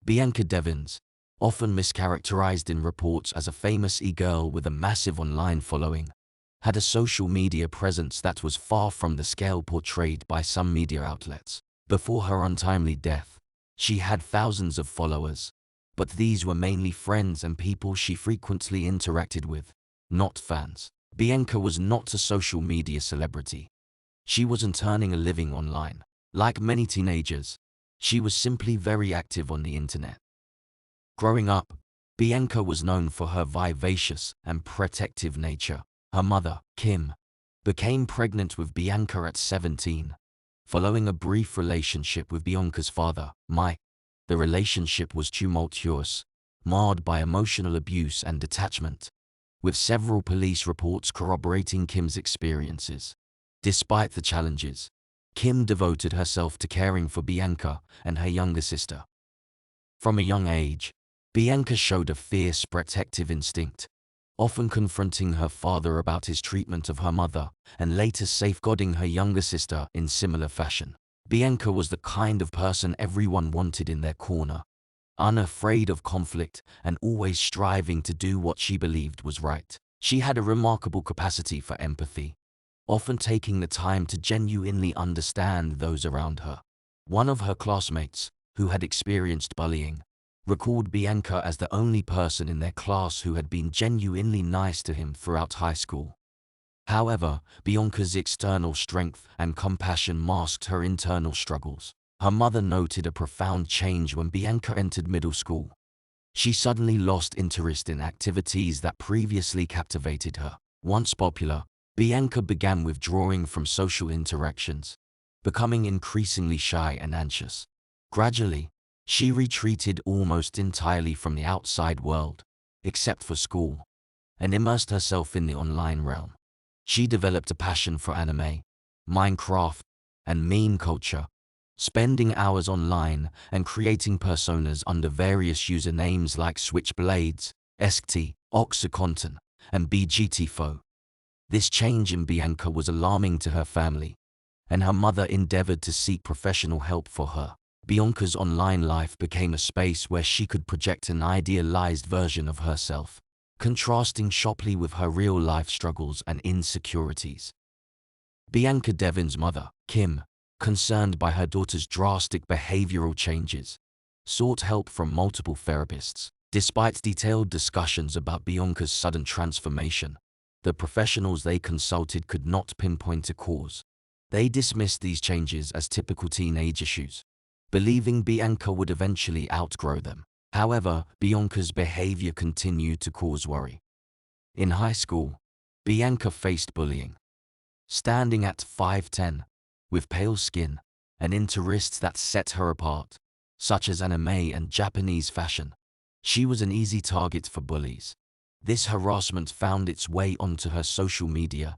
Bianca Devins, often mischaracterized in reports as a famous e-girl with a massive online following, had a social media presence that was far from the scale portrayed by some media outlets. Before her untimely death, she had thousands of followers, but these were mainly friends and people she frequently interacted with, not fans. Bianca was not a social media celebrity. She wasn't earning a living online. Like many teenagers, she was simply very active on the internet. Growing up, Bianca was known for her vivacious and protective nature. Her mother, Kim, became pregnant with Bianca at 17, following a brief relationship with Bianca's father, Mike. The relationship was tumultuous, marred by emotional abuse and detachment, with several police reports corroborating Kim's experiences. Despite the challenges, Kim devoted herself to caring for Bianca and her younger sister. From a young age, Bianca showed a fierce protective instinct, often confronting her father about his treatment of her mother and later safeguarding her younger sister in similar fashion. Bianca was the kind of person everyone wanted in their corner, unafraid of conflict and always striving to do what she believed was right. She had a remarkable capacity for empathy, often taking the time to genuinely understand those around her. One of her classmates, who had experienced bullying, recalled Bianca as the only person in their class who had been genuinely nice to him throughout high school. However, Bianca's external strength and compassion masked her internal struggles. Her mother noted a profound change when Bianca entered middle school. She suddenly lost interest in activities that previously captivated her. Once popular, Bianca began withdrawing from social interactions, becoming increasingly shy and anxious. Gradually, she retreated almost entirely from the outside world, except for school, and immersed herself in the online realm. She developed a passion for anime, Minecraft, and meme culture, spending hours online and creating personas under various usernames like Switchblades, SKT, Oxycontin, and BGTFO. This change in Bianca was alarming to her family, and her mother endeavored to seek professional help for her. Bianca's online life became a space where she could project an idealized version of herself, contrasting sharply with her real-life struggles and insecurities. Bianca Devins' mother, Kim, concerned by her daughter's drastic behavioral changes, sought help from multiple therapists. Despite detailed discussions about Bianca's sudden transformation, the professionals they consulted could not pinpoint a cause. They dismissed these changes as typical teenage issues, believing Bianca would eventually outgrow them. However, Bianca's behavior continued to cause worry. In high school, Bianca faced bullying. Standing at 5'10", with pale skin and interests that set her apart, such as anime and Japanese fashion, she was an easy target for bullies. This harassment found its way onto her social media,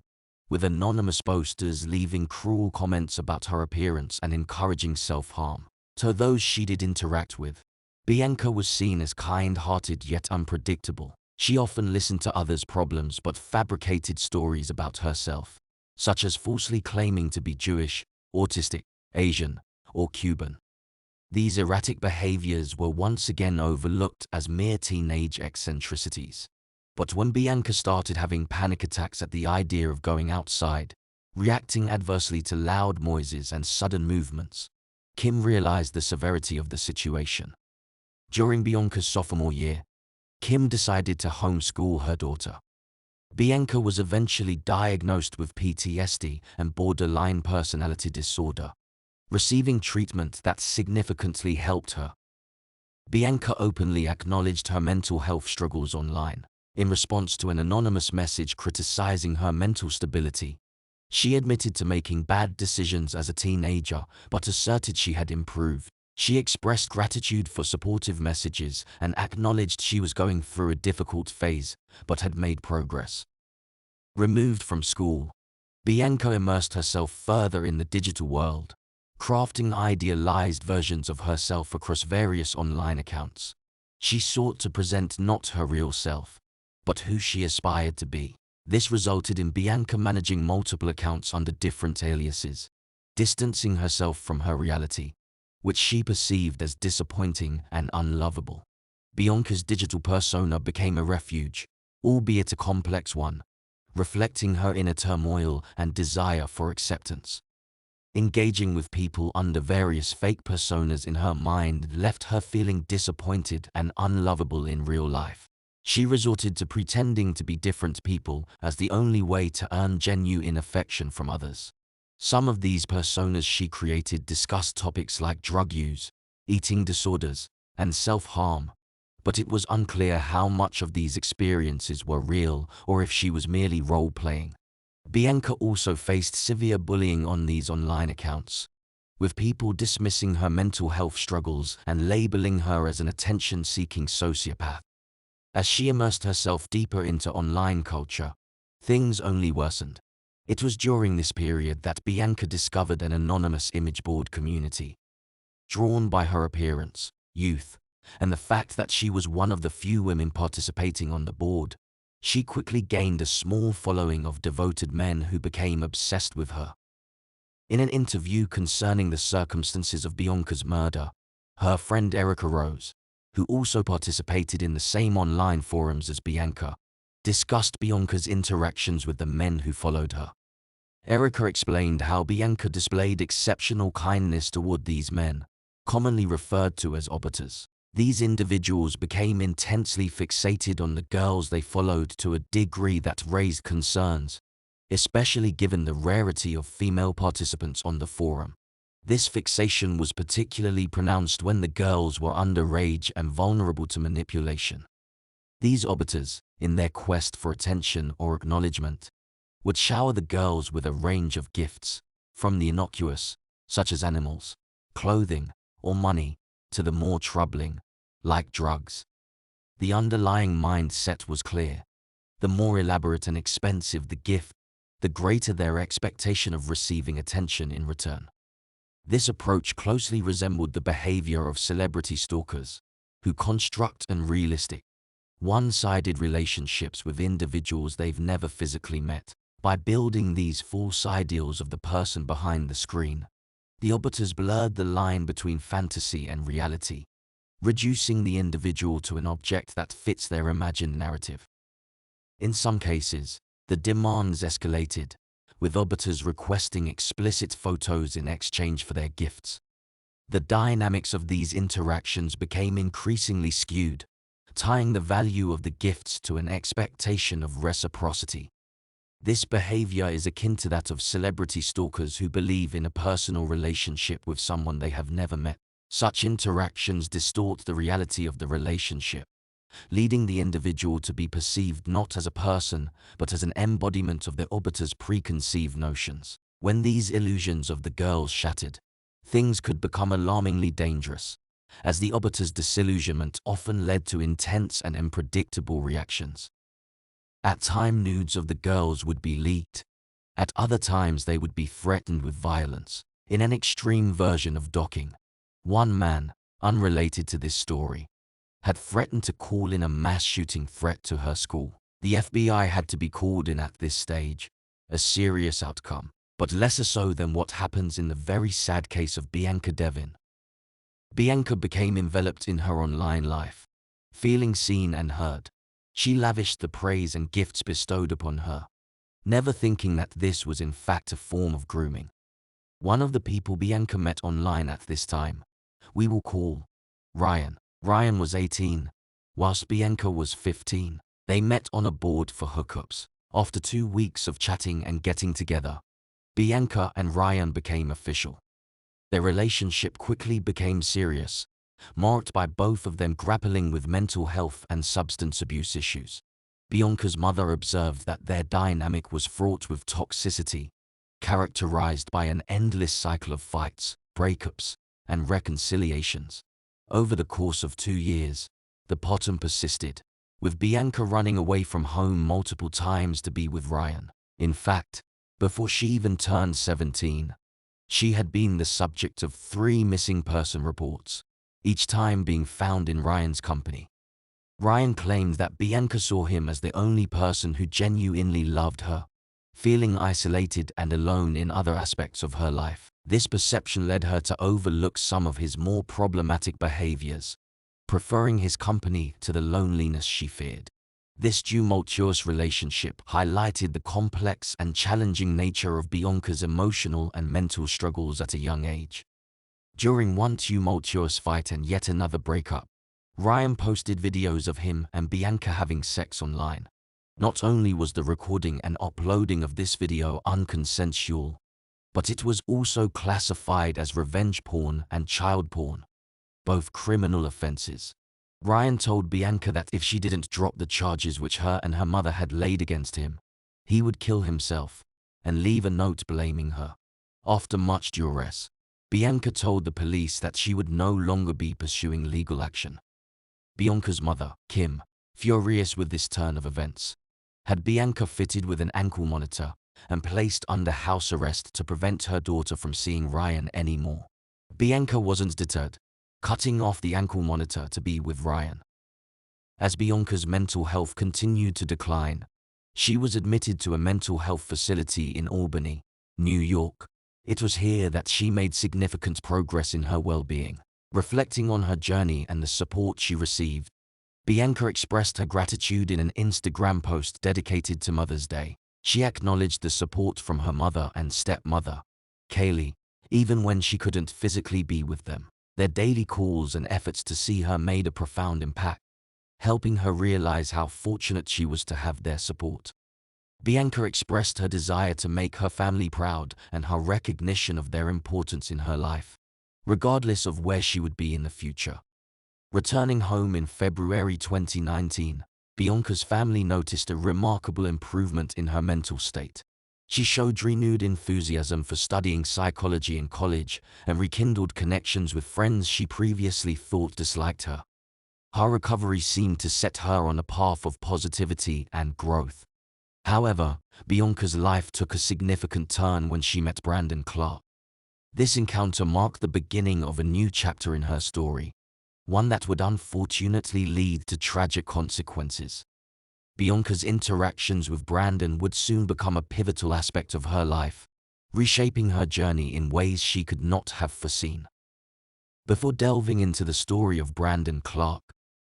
with anonymous posters leaving cruel comments about her appearance and encouraging self-harm. To those she did interact with, Bianca was seen as kind-hearted yet unpredictable. She often listened to others' problems but fabricated stories about herself, such as falsely claiming to be Jewish, autistic, Asian, or Cuban. These erratic behaviors were once again overlooked as mere teenage eccentricities. But when Bianca started having panic attacks at the idea of going outside, reacting adversely to loud noises and sudden movements, Kim realized the severity of the situation. During Bianca's sophomore year, Kim decided to homeschool her daughter. Bianca was eventually diagnosed with PTSD and borderline personality disorder, receiving treatment that significantly helped her. Bianca openly acknowledged her mental health struggles online. In response to an anonymous message criticizing her mental stability, she admitted to making bad decisions as a teenager but asserted she had improved. She expressed gratitude for supportive messages and acknowledged she was going through a difficult phase but had made progress. Removed from school, Bianca immersed herself further in the digital world, crafting idealized versions of herself across various online accounts. She sought to present not her real self, but who she aspired to be. This resulted in Bianca managing multiple accounts under different aliases, distancing herself from her reality. which she perceived as disappointing and unlovable. Bianca's digital persona became a refuge, albeit a complex one, reflecting her inner turmoil and desire for acceptance. Engaging with people under various fake personas in her mind left her feeling disappointed and unlovable in real life. She resorted to pretending to be different people as the only way to earn genuine affection from others. Some of these personas she created discussed topics like drug use, eating disorders, and self-harm, but it was unclear how much of these experiences were real or if she was merely role-playing. Bianca also faced severe bullying on these online accounts, with people dismissing her mental health struggles and labeling her as an attention-seeking sociopath. As she immersed herself deeper into online culture, things only worsened. It was during this period that Bianca discovered an anonymous image board community. Drawn by her appearance, youth, and the fact that she was one of the few women participating on the board, she quickly gained a small following of devoted men who became obsessed with her. In an interview concerning the circumstances of Bianca's murder, her friend Erica Rose, who also participated in the same online forums as Bianca, discussed Bianca's interactions with the men who followed her. Erica explained how Bianca displayed exceptional kindness toward these men, commonly referred to as obaters. These individuals became intensely fixated on the girls they followed to a degree that raised concerns, especially given the rarity of female participants on the forum. This fixation was particularly pronounced when the girls were underage and vulnerable to manipulation. These obaters, in their quest for attention or acknowledgement, would shower the girls with a range of gifts, from the innocuous, such as animals, clothing, or money, to the more troubling, like drugs. The underlying mindset was clear. The more elaborate and expensive the gift, the greater their expectation of receiving attention in return. This approach closely resembled the behavior of celebrity stalkers, who construct unrealistic, one-sided relationships with individuals they've never physically met. By building these false ideals of the person behind the screen, the obaters blurred the line between fantasy and reality, reducing the individual to an object that fits their imagined narrative. In some cases, the demands escalated, with obaters requesting explicit photos in exchange for their gifts. The dynamics of these interactions became increasingly skewed, tying the value of the gifts to an expectation of reciprocity. This behavior is akin to that of celebrity stalkers who believe in a personal relationship with someone they have never met. Such interactions distort the reality of the relationship, leading the individual to be perceived not as a person, but as an embodiment of the obater's preconceived notions. When these illusions of the girls shattered, things could become alarmingly dangerous, as the obater's disillusionment often led to intense and unpredictable reactions. At times, nudes of the girls would be leaked. At other times, they would be threatened with violence, in an extreme version of docking. One man, unrelated to this story, had threatened to call in a mass shooting threat to her school. The FBI had to be called in at this stage, a serious outcome, but lesser so than what happens in the very sad case of Bianca Devins. Bianca became enveloped in her online life, feeling seen and heard. She lavished the praise and gifts bestowed upon her, never thinking that this was in fact a form of grooming. One of the people Bianca met online at this time, we will call Ryan. Ryan was 18, whilst Bianca was 15. They met on a board for hookups. After 2 weeks of chatting and getting together, Bianca and Ryan became official. Their relationship quickly became serious, marked by both of them grappling with mental health and substance abuse issues. Bianca's mother observed that their dynamic was fraught with toxicity, characterized by an endless cycle of fights, breakups, and reconciliations. Over the course of 2 years, the pattern persisted, with Bianca running away from home multiple times to be with Ryan. In fact, before she even turned 17, she had been the subject of 3 missing person reports, each time being found in Ryan's company. Ryan claimed that Bianca saw him as the only person who genuinely loved her, feeling isolated and alone in other aspects of her life. This perception led her to overlook some of his more problematic behaviors, preferring his company to the loneliness she feared. This tumultuous relationship highlighted the complex and challenging nature of Bianca's emotional and mental struggles at a young age. During one tumultuous fight and yet another breakup, Ryan posted videos of him and Bianca having sex online. Not only was the recording and uploading of this video unconsensual, but it was also classified as revenge porn and child porn, both criminal offenses. Ryan told Bianca that if she didn't drop the charges which her and her mother had laid against him, he would kill himself and leave a note blaming her. After much duress, Bianca told the police that she would no longer be pursuing legal action. Bianca's mother, Kim, furious with this turn of events, had Bianca fitted with an ankle monitor and placed under house arrest to prevent her daughter from seeing Ryan anymore. Bianca wasn't deterred, cutting off the ankle monitor to be with Ryan. As Bianca's mental health continued to decline, she was admitted to a mental health facility in Albany, New York. It was here that she made significant progress in her well-being. Reflecting on her journey and the support she received, Bianca expressed her gratitude in an Instagram post dedicated to Mother's Day. She acknowledged the support from her mother and stepmother, Kaylee, even when she couldn't physically be with them. Their daily calls and efforts to see her made a profound impact, helping her realize how fortunate she was to have their support. Bianca expressed her desire to make her family proud and her recognition of their importance in her life, regardless of where she would be in the future. Returning home in February 2019, Bianca's family noticed a remarkable improvement in her mental state. She showed renewed enthusiasm for studying psychology in college and rekindled connections with friends she previously thought disliked her. Her recovery seemed to set her on a path of positivity and growth. However, Bianca's life took a significant turn when she met Brandon Clark. This encounter marked the beginning of a new chapter in her story, one that would unfortunately lead to tragic consequences. Bianca's interactions with Brandon would soon become a pivotal aspect of her life, reshaping her journey in ways she could not have foreseen. Before delving into the story of Brandon Clark,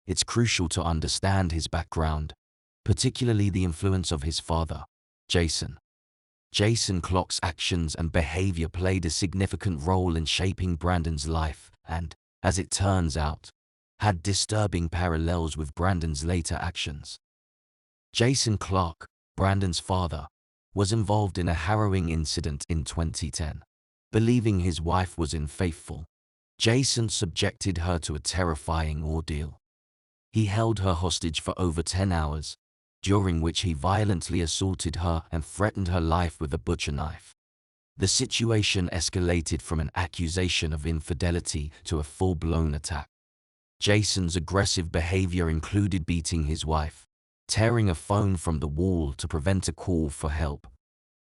it's crucial to understand his background, particularly the influence of his father, Jason. Jason Clark's actions and behavior played a significant role in shaping Brandon's life and, as it turns out, had disturbing parallels with Brandon's later actions. Jason Clark, Brandon's father, was involved in a harrowing incident in 2010. Believing his wife was unfaithful, Jason subjected her to a terrifying ordeal. He held her hostage for over 10 hours, during which he violently assaulted her and threatened her life with a butcher knife. The situation escalated from an accusation of infidelity to a full-blown attack. Jason's aggressive behavior included beating his wife, tearing a phone from the wall to prevent a call for help,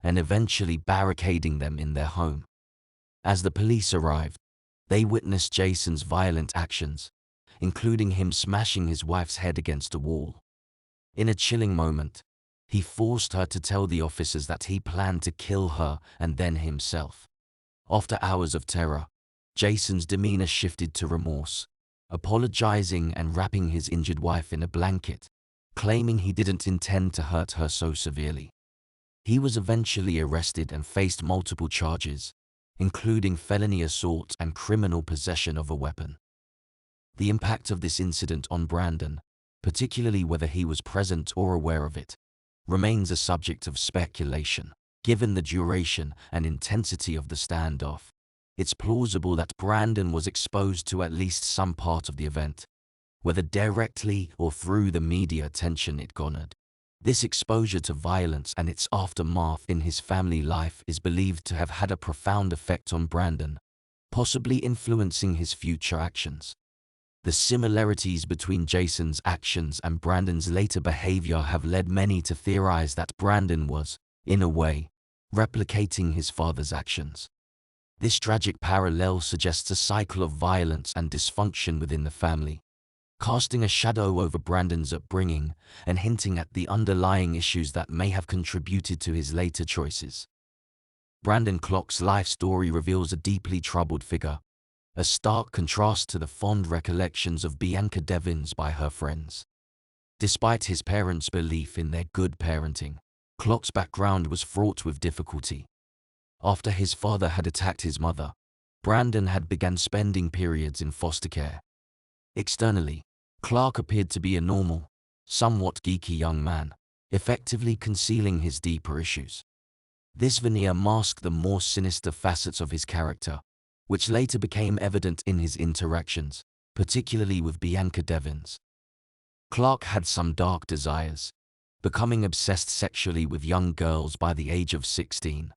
and eventually barricading them in their home. As the police arrived, they witnessed Jason's violent actions, including him smashing his wife's head against a wall. In a chilling moment, he forced her to tell the officers that he planned to kill her and then himself. After hours of terror, Jason's demeanor shifted to remorse, apologizing and wrapping his injured wife in a blanket, claiming he didn't intend to hurt her so severely. He was eventually arrested and faced multiple charges, including felony assault and criminal possession of a weapon. The impact of this incident on Brandon, particularly whether he was present or aware of it, remains a subject of speculation. Given the duration and intensity of the standoff, it's plausible that Brandon was exposed to at least some part of the event, whether directly or through the media attention it garnered. This exposure to violence and its aftermath in his family life is believed to have had a profound effect on Brandon, possibly influencing his future actions. The similarities between Jason's actions and Brandon's later behavior have led many to theorize that Brandon was, in a way, replicating his father's actions. This tragic parallel suggests a cycle of violence and dysfunction within the family, casting a shadow over Brandon's upbringing and hinting at the underlying issues that may have contributed to his later choices. Brandon Clark's life story reveals a deeply troubled figure, a stark contrast to the fond recollections of Bianca Devins by her friends. Despite his parents' belief in their good parenting, Clark's background was fraught with difficulty. After his father had attacked his mother, Brandon had begun spending periods in foster care. Externally, Clark appeared to be a normal, somewhat geeky young man, effectively concealing his deeper issues. This veneer masked the more sinister facets of his character, which later became evident in his interactions, particularly with Bianca Devins. Clark had some dark desires, becoming obsessed sexually with young girls by the age of 16.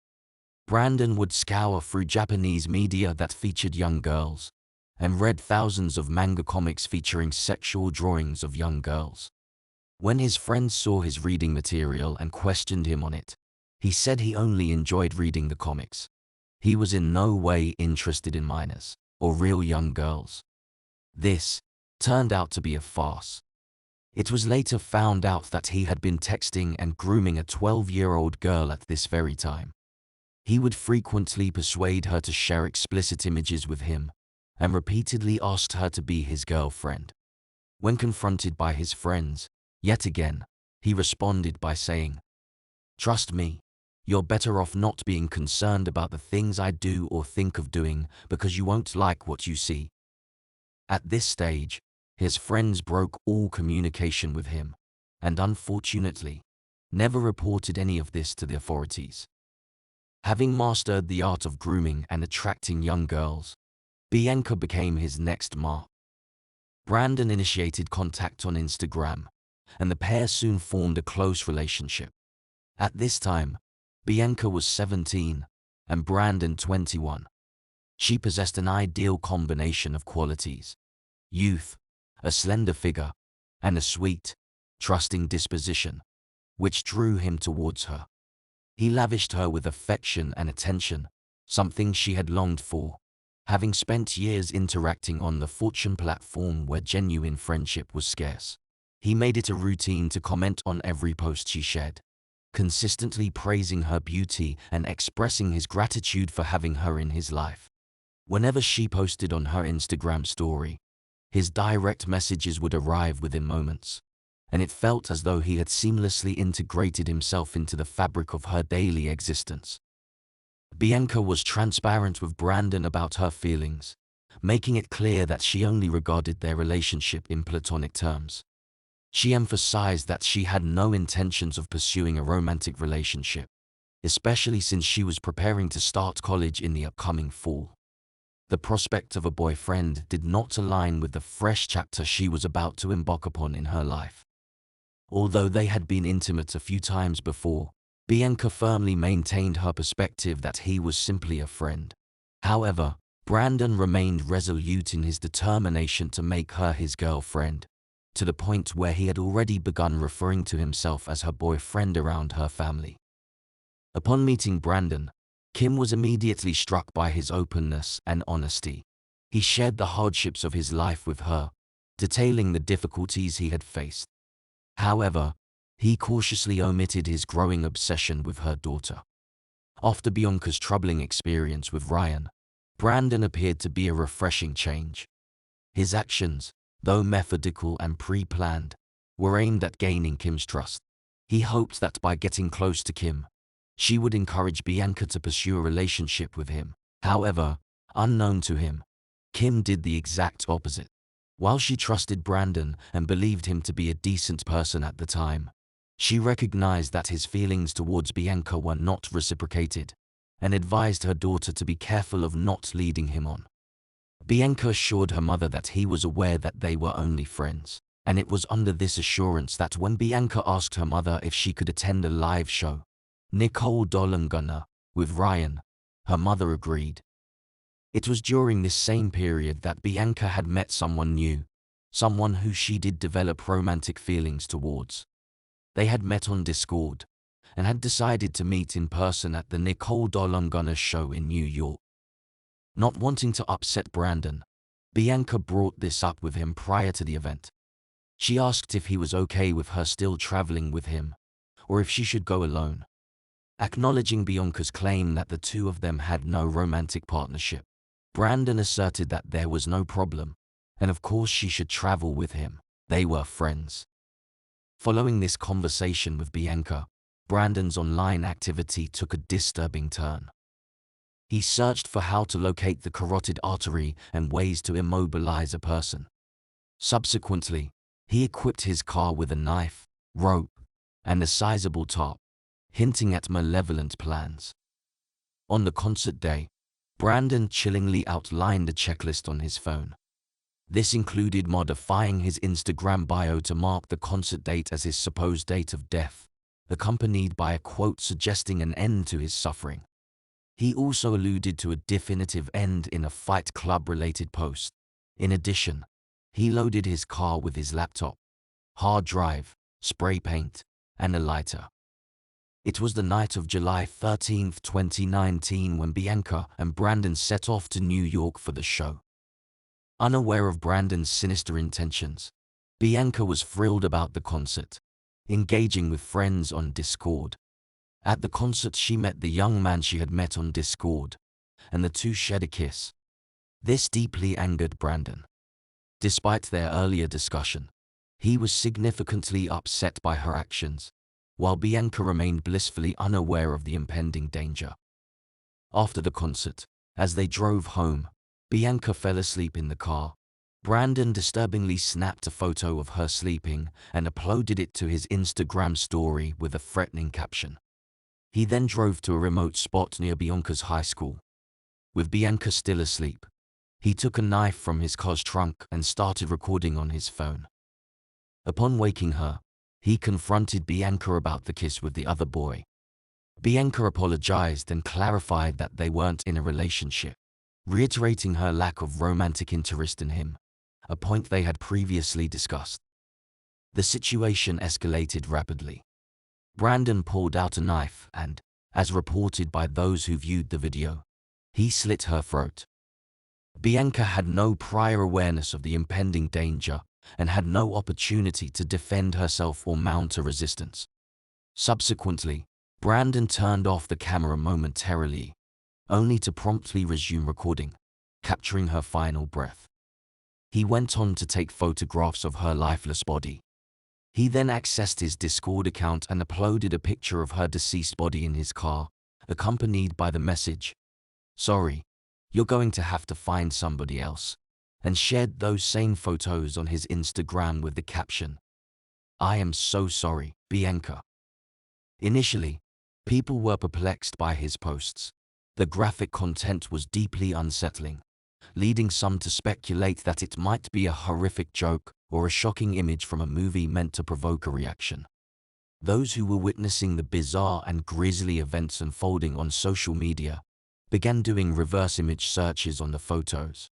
Brandon would scour through Japanese media that featured young girls, and read thousands of manga comics featuring sexual drawings of young girls. When his friends saw his reading material and questioned him on it, he said he only enjoyed reading the comics. He was in no way interested in minors or real young girls. This turned out to be a farce. It was later found out that he had been texting and grooming a 12-year-old girl at this very time. He would frequently persuade her to share explicit images with him and repeatedly asked her to be his girlfriend. When confronted by his friends, yet again, he responded by saying, "Trust me, you're better off not being concerned about the things I do or think of doing because you won't like what you see." At this stage, his friends broke all communication with him, and unfortunately, never reported any of this to the authorities. Having mastered the art of grooming and attracting young girls, Bianca became his next mark. Brandon initiated contact on Instagram, and the pair soon formed a close relationship. At this time, Bianca was 17 and Brandon 21. She possessed an ideal combination of qualities: youth, a slender figure, and a sweet, trusting disposition, which drew him towards her. He lavished her with affection and attention, something she had longed for, having spent years interacting on the Fortune platform where genuine friendship was scarce. He made it a routine to comment on every post she shared, consistently praising her beauty and expressing his gratitude for having her in his life. Whenever she posted on her Instagram story, his direct messages would arrive within moments, and it felt as though he had seamlessly integrated himself into the fabric of her daily existence. Bianca was transparent with Brandon about her feelings, making it clear that she only regarded their relationship in platonic terms. She emphasized that she had no intentions of pursuing a romantic relationship, especially since she was preparing to start college in the upcoming fall. The prospect of a boyfriend did not align with the fresh chapter she was about to embark upon in her life. Although they had been intimate a few times before, Bianca firmly maintained her perspective that he was simply a friend. However, Brandon remained resolute in his determination to make her his girlfriend, to the point where he had already begun referring to himself as her boyfriend around her family. Upon meeting Brandon, Kim was immediately struck by his openness and honesty. He shared the hardships of his life with her, detailing the difficulties he had faced. However, he cautiously omitted his growing obsession with her daughter. After Bianca's troubling experience with Ryan, Brandon appeared to be a refreshing change. His actions, though methodical and pre-planned, were aimed at gaining Kim's trust. He hoped that by getting close to Kim, she would encourage Bianca to pursue a relationship with him. However, unknown to him, Kim did the exact opposite. While she trusted Brandon and believed him to be a decent person at the time, she recognized that his feelings towards Bianca were not reciprocated, and advised her daughter to be careful of not leading him on. Bianca assured her mother that he was aware that they were only friends, and it was under this assurance that when Bianca asked her mother if she could attend a live show, Nicole Dolangana, with Ryan, her mother agreed. It was during this same period that Bianca had met someone new, someone who she did develop romantic feelings towards. They had met on Discord, and had decided to meet in person at the Nicole Dolangana show in New York. Not wanting to upset Brandon, Bianca brought this up with him prior to the event. She asked if he was okay with her still traveling with him, or if she should go alone. Acknowledging Bianca's claim that the two of them had no romantic partnership, Brandon asserted that there was no problem, and of course she should travel with him. They were friends. Following this conversation with Bianca, Brandon's online activity took a disturbing turn. He searched for how to locate the carotid artery and ways to immobilize a person. Subsequently, he equipped his car with a knife, rope, and a sizable tarp, hinting at malevolent plans. On the concert day, Brandon chillingly outlined a checklist on his phone. This included modifying his Instagram bio to mark the concert date as his supposed date of death, accompanied by a quote suggesting an end to his suffering. He also alluded to a definitive end in a Fight Club-related post. In addition, he loaded his car with his laptop, hard drive, spray paint, and a lighter. It was the night of July 13, 2019 when Bianca and Brandon set off to New York for the show. Unaware of Brandon's sinister intentions, Bianca was thrilled about the concert, engaging with friends on Discord. At the concert she met the young man she had met on Discord, and the two shared a kiss. This deeply angered Brandon. Despite their earlier discussion, he was significantly upset by her actions, while Bianca remained blissfully unaware of the impending danger. After the concert, as they drove home, Bianca fell asleep in the car. Brandon disturbingly snapped a photo of her sleeping and uploaded it to his Instagram story with a threatening caption. He then drove to a remote spot near Bianca's high school. With Bianca still asleep, he took a knife from his car's trunk and started recording on his phone. Upon waking her, he confronted Bianca about the kiss with the other boy. Bianca apologized and clarified that they weren't in a relationship, reiterating her lack of romantic interest in him, a point they had previously discussed. The situation escalated rapidly. Brandon pulled out a knife and, as reported by those who viewed the video, he slit her throat. Bianca had no prior awareness of the impending danger and had no opportunity to defend herself or mount a resistance. Subsequently, Brandon turned off the camera momentarily, only to promptly resume recording, capturing her final breath. He went on to take photographs of her lifeless body. He then accessed his Discord account and uploaded a picture of her deceased body in his car, accompanied by the message, "Sorry, you're going to have to find somebody else," and shared those same photos on his Instagram with the caption, "I am so sorry, Bianca." Initially, people were perplexed by his posts. The graphic content was deeply unsettling, leading some to speculate that it might be a horrific joke or a shocking image from a movie meant to provoke a reaction. Those who were witnessing the bizarre and grisly events unfolding on social media began doing reverse image searches on the photos,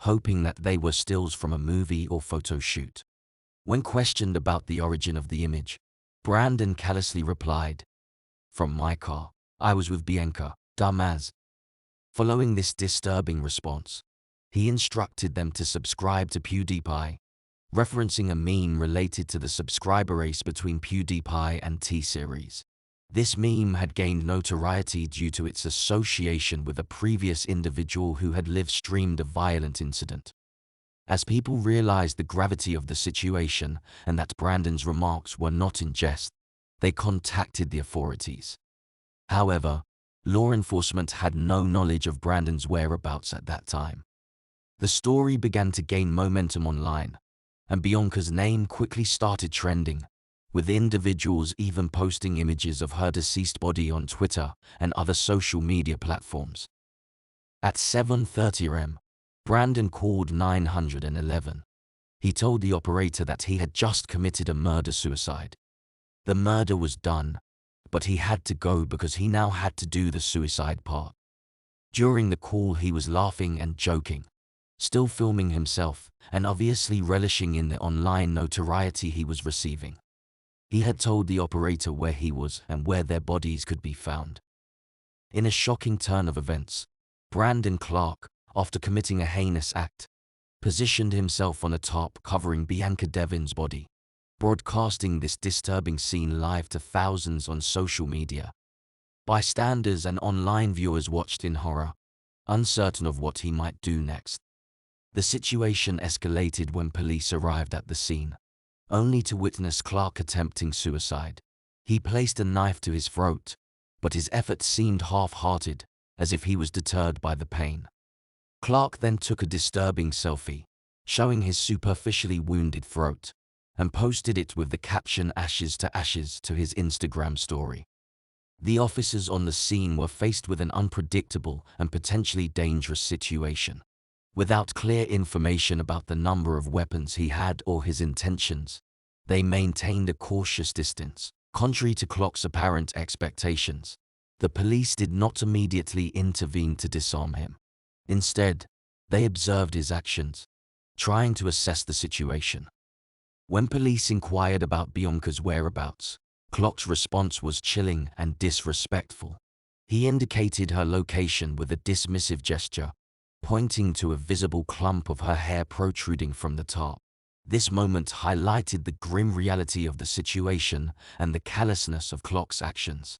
hoping that they were stills from a movie or photo shoot. When questioned about the origin of the image, Brandon callously replied, "From my car, I was with Bianca, dumbass." Following this disturbing response, he instructed them to subscribe to PewDiePie, referencing a meme related to the subscriber race between PewDiePie and T-Series. This meme had gained notoriety due to its association with a previous individual who had live-streamed a violent incident. As people realized the gravity of the situation and that Brandon's remarks were not in jest, they contacted the authorities. However, law enforcement had no knowledge of Brandon's whereabouts at that time. The story began to gain momentum online, and Bianca's name quickly started trending, with individuals even posting images of her deceased body on Twitter and other social media platforms. At 7:30 am, Brandon called 911. He told the operator that he had just committed a murder-suicide. The murder was done, but he had to go because he now had to do the suicide part. During the call he was laughing and joking, still filming himself and obviously relishing in the online notoriety he was receiving. He had told the operator where he was and where their bodies could be found. In a shocking turn of events, Brandon Clark, after committing a heinous act, positioned himself on a tarp covering Bianca Devins' body, broadcasting this disturbing scene live to thousands on social media. Bystanders and online viewers watched in horror, uncertain of what he might do next. The situation escalated when police arrived at the scene, only to witness Clark attempting suicide. He placed a knife to his throat, but his efforts seemed half-hearted, as if he was deterred by the pain. Clark then took a disturbing selfie, showing his superficially wounded throat, and posted it with the caption "Ashes to Ashes" to his Instagram story. The officers on the scene were faced with an unpredictable and potentially dangerous situation. Without clear information about the number of weapons he had or his intentions, they maintained a cautious distance. Contrary to Clark's apparent expectations, the police did not immediately intervene to disarm him. Instead, they observed his actions, trying to assess the situation. When police inquired about Bianca's whereabouts, Clark's response was chilling and disrespectful. He indicated her location with a dismissive gesture, pointing to a visible clump of her hair protruding from the top. This moment highlighted the grim reality of the situation and the callousness of Clark's actions.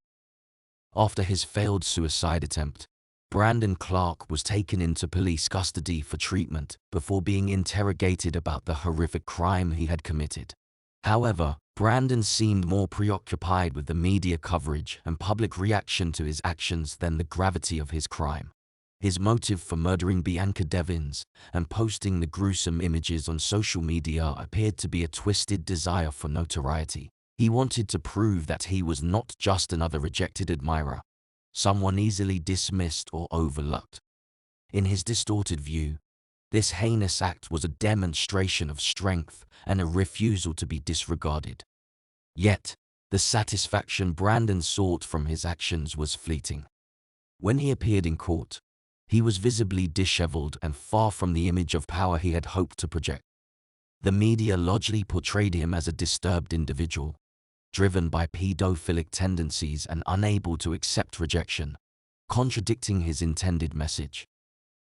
After his failed suicide attempt, Brandon Clark was taken into police custody for treatment before being interrogated about the horrific crime he had committed. However, Brandon seemed more preoccupied with the media coverage and public reaction to his actions than the gravity of his crime. His motive for murdering Bianca Devins and posting the gruesome images on social media appeared to be a twisted desire for notoriety. He wanted to prove that he was not just another rejected admirer, someone easily dismissed or overlooked. In his distorted view, this heinous act was a demonstration of strength and a refusal to be disregarded. Yet, the satisfaction Brandon sought from his actions was fleeting. When he appeared in court, he was visibly disheveled and far from the image of power he had hoped to project. The media largely portrayed him as a disturbed individual, driven by pedophilic tendencies and unable to accept rejection, contradicting his intended message.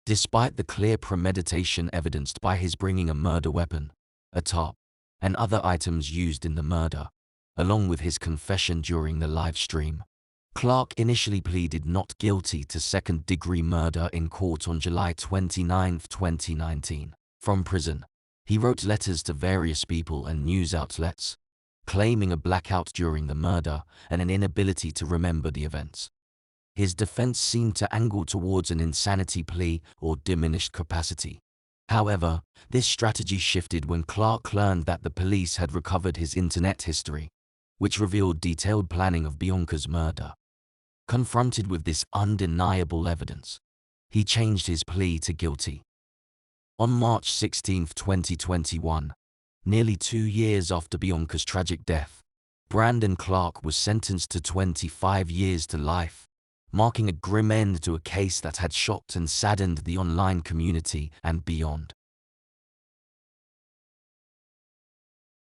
Despite the clear premeditation evidenced by his bringing a murder weapon, a tarp, and other items used in the murder, along with his confession during the live stream, Clark initially pleaded not guilty to second-degree murder in court on July 29, 2019. From prison, he wrote letters to various people and news outlets, claiming a blackout during the murder and an inability to remember the events. His defense seemed to angle towards an insanity plea or diminished capacity. However, this strategy shifted when Clark learned that the police had recovered his internet history, which revealed detailed planning of Bianca's murder. Confronted with this undeniable evidence, he changed his plea to guilty. On March 16, 2021, nearly 2 years after Bianca's tragic death, Brandon Clark was sentenced to 25 years to life, marking a grim end to a case that had shocked and saddened the online community and beyond.